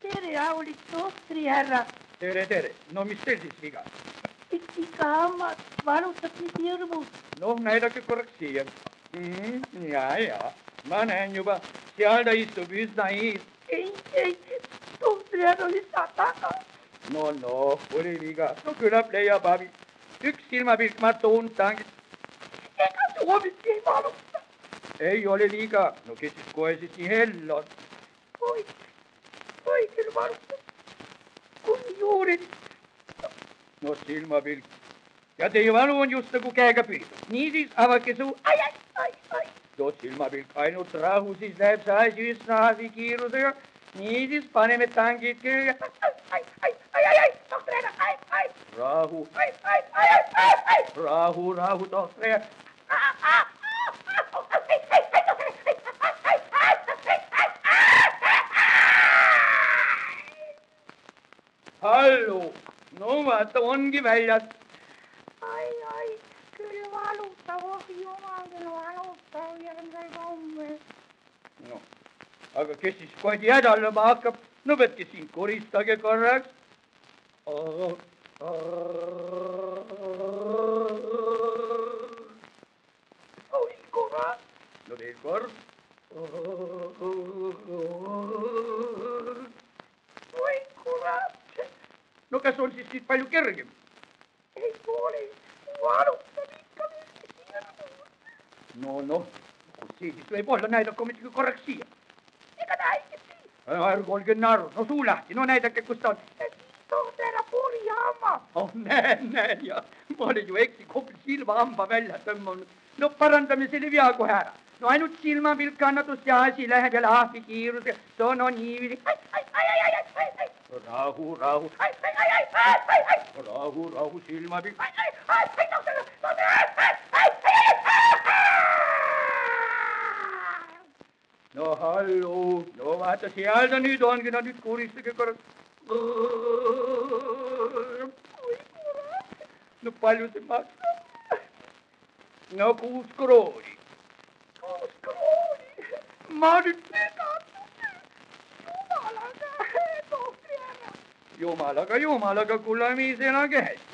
Tere, aulik tohtri härra. Tere, tere. No mis teil siis viga? Ikka hammas valutab mind hirmus. Noh, näidake korraks siia. Ja. Ma näen juba, seal ta istub üsna ees. Ei, tohtri härra oli taga. No, oli viga. No küllap leiab abi. Üks silmapilk ma toon tangid. Ega sooviti ei valuta. Ei ole viga. No kes siis kohe siis nii hell on? Oi küll valutab. Kui juurid. No silmapilk. Ja teie valu on just nagu käega püüdnud. Niisiis avake suu. Ai. No silmapilk, ainult rahu, siis läheb see asi üsna kiirusega. Niisiis paneme tangid külge. Ai, tohtri härra, ai. Rahu. Ai. Rahu, tohtri härra. Hallo, no vaata, ongi väljas. Ai, küll valutav, oh jumal, küll valutav järgmine homme. No, aga kes siis kohe jädalama hakkab? No võtke siin, koristage korraks. Oi kurat. No veel kord. Oi kurat. No kas on siis siit palju kergem? Ei ole, valutab ikka veel. No, kus see siis võib olla, näidake ometigi korraks siia. Ega näidake siis. Ärge olge narr, no suu lahti, no näidake, kus ta on. Tohtri härra purjhammas. Oh, näen ja ma olen ju eksik hoopis silmahamba välja tõmmanud. No parandame selle vea kohe ära. No ainult silmapilk annatus ja asi läheb jälle ahvi kiirusega. No niiviisi. Ai. Rahu. Ai. Rahu, silmapilk. No hallo, no vaata, seal ta nüüd ongi, no nüüd koristage korraks. No palju see maksab? No 6 krooni. 6 krooni. Ma nüüd Jumalaga, tohtri härra. Jumalaga, kulla mees elage hästi.